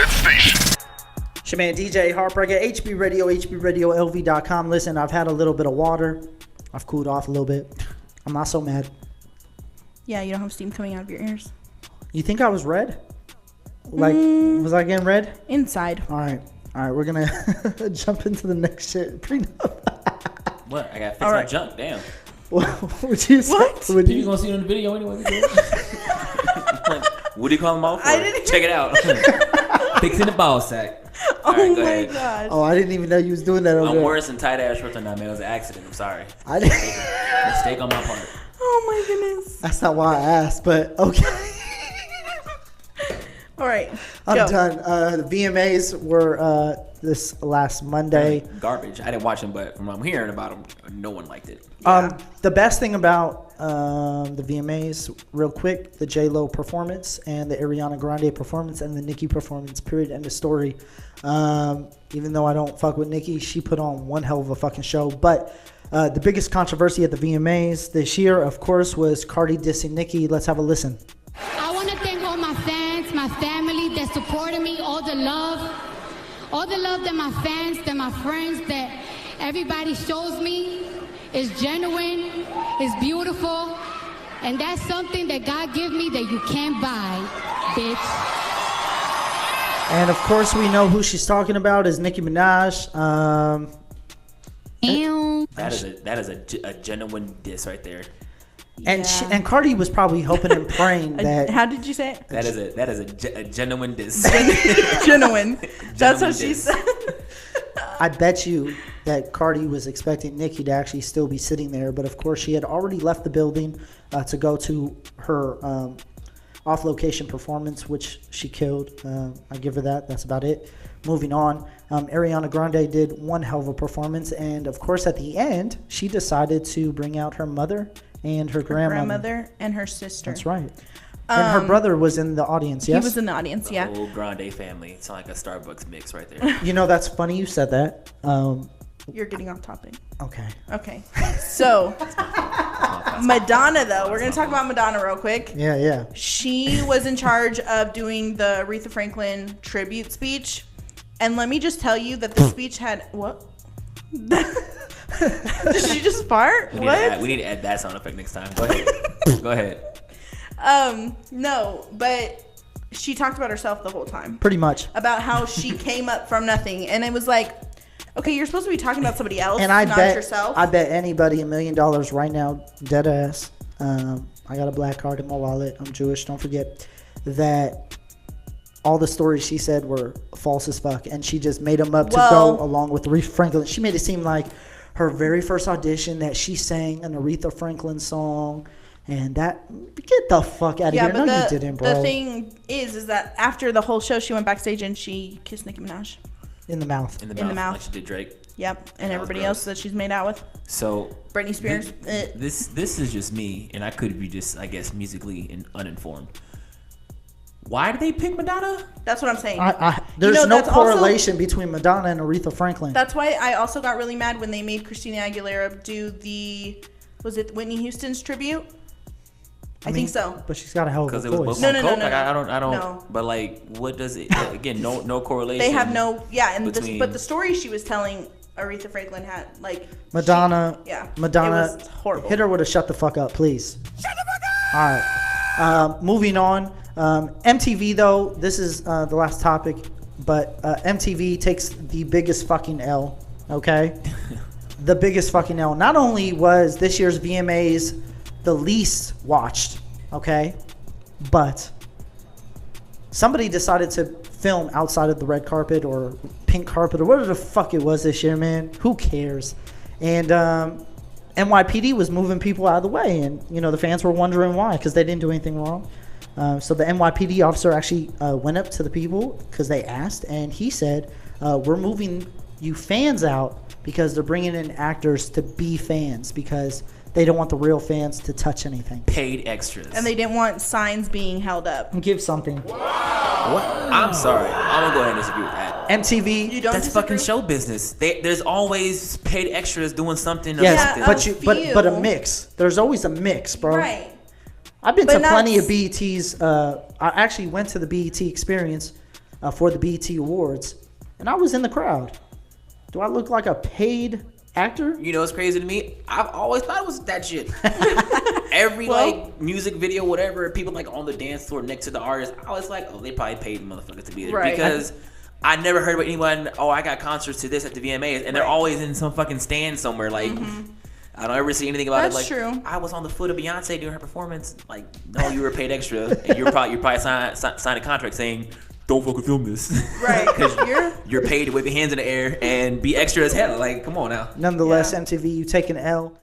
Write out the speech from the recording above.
that station. It's your man DJ Heartbreaker, HB Radio, HBRadioLV.com. Listen, I've had a little bit of water. I've cooled off a little bit. I'm not so mad. Yeah, you don't have steam coming out of your ears. You think I was red? Like, was I getting red? Inside. All right, we're going to jump into the next shit. What? I got fix my junk. Damn. What would you say? What? You gonna see it on the video anyway? What do you call them all for? Check it out. Fixing the ball sack. All right, go ahead. Gosh. Oh, I didn't even know you was doing that over I'm there. wearing some tight ass shorts on that, man. It was an accident. I'm sorry. I didn't. Mistake on my part. Oh my goodness. That's not why I asked, but okay. All right. I'm go. done. The VMAs were this last Monday. Garbage. I didn't watch them, but from what I'm hearing about them, no one liked it. The best thing about the VMAs, real quick, the J-Lo performance and the Ariana Grande performance and the Nicki performance, period, end of story. Even though I don't fuck with Nicki, she put on one hell of a fucking show. But the biggest controversy at the VMAs this year, of course, was Cardi dissing Nicki. Let's have a listen. I want to thank all my fans, my family that supported me, all the love that my fans, that my friends, that everybody shows me is genuine, is beautiful, and that's something that God give me that you can't buy, bitch. And of course, we know who she's talking about is Nicki Minaj. That is a genuine diss right there. And and Cardi was probably hoping and praying that. How did you say it? That is a genuine diss. Genuine. That's what she said. I bet you that Cardi was expecting Nicki to actually still be sitting there, but of course she had already left the building to go to her off-location performance, which she killed. I give her that. That's about it. Moving on, Ariana Grande did one hell of a performance, and of course at the end she decided to bring out her mother and her grandmother and her sister. That's right. And her brother was in the audience, yes? He was in the audience, The yeah. whole Grande family. It's like a Starbucks mix right there. You know, that's funny you said that. You're getting off topic. Okay. So, Madonna, though. We're going to talk about Madonna real quick. Yeah. She was in charge of doing the Aretha Franklin tribute speech. And let me just tell you that the speech had... What? Did she just fart? We need to add that sound effect next time. Go ahead. No, but she talked about herself the whole time. Pretty much. About how she came up from nothing. And it was like, okay, you're supposed to be talking about somebody else, and not yourself. I bet anybody $1 million right now, dead ass. I got a black card in my wallet. I'm Jewish. Don't forget that all the stories she said were false as fuck. And she just made them up to go along with Aretha Franklin. She made it seem like her very first audition that she sang an Aretha Franklin song. And that, get the fuck out of here. No, you didn't, bro. The thing is that after the whole show, she went backstage and she kissed Nicki Minaj. In the mouth. In the mouth. Like she did Drake. Yep. And everybody else that she's made out with. So Britney Spears. This is just me, and I could be just, I guess, musically uninformed. Why did they pick Madonna? That's what I'm saying. There's no correlation between Madonna and Aretha Franklin. That's why I also got really mad when they made Christina Aguilera do was it Whitney Houston's tribute? I think so. But she's got a hell of a voice. Because it was No. Like, I don't. No. But like, what does it? Again, no correlation. They have no. Yeah, and between, but the story she was telling, Aretha Franklin had like Madonna. Madonna. It was horrible. Hit her with a shut the fuck up, please. Shut the fuck up. All right. Moving on. MTV though. This is the last topic, but MTV takes the biggest fucking L. Okay. The biggest fucking L. Not only was this year's VMAs the least watched, okay, but somebody decided to film outside of the red carpet or pink carpet or whatever the fuck it was this year, man. Who cares? And NYPD was moving people out of the way, and the fans were wondering why, because they didn't do anything wrong. So the NYPD officer actually went up to the people because they asked, and he said, we're moving you fans out because they're bringing in actors to be fans because they don't want the real fans to touch anything. Paid extras. And they didn't want signs being held up. Give something. Wow. What? I'm sorry. I'm going to go ahead and disagree with that. MTV. That's fucking show business. There's always paid extras doing something. Yes, but a mix. There's always a mix, bro. Right. I've been to plenty of BETs. I actually went to the BET experience for the BET Awards, and I was in the crowd. Do I look like a paid actor? You know what's crazy to me? I've always thought it was that shit. Every like music video, whatever, people like on the dance floor next to the artist, I was like, oh, they probably paid the motherfuckers to be there. Right. Because I never heard about anyone, oh, I got concerts to this at the VMAs, and they're always in some fucking stand somewhere. Like, I don't ever see anything about That's it. Like, true. I was on the foot of Beyonce doing her performance. Like, no, you were paid extra, and you probably signed a contract saying, don't fucking film this. Right. Because you're paid to whip your hands in the air and be extra as hell. Like, come on now. Nonetheless, MTV, you take an L.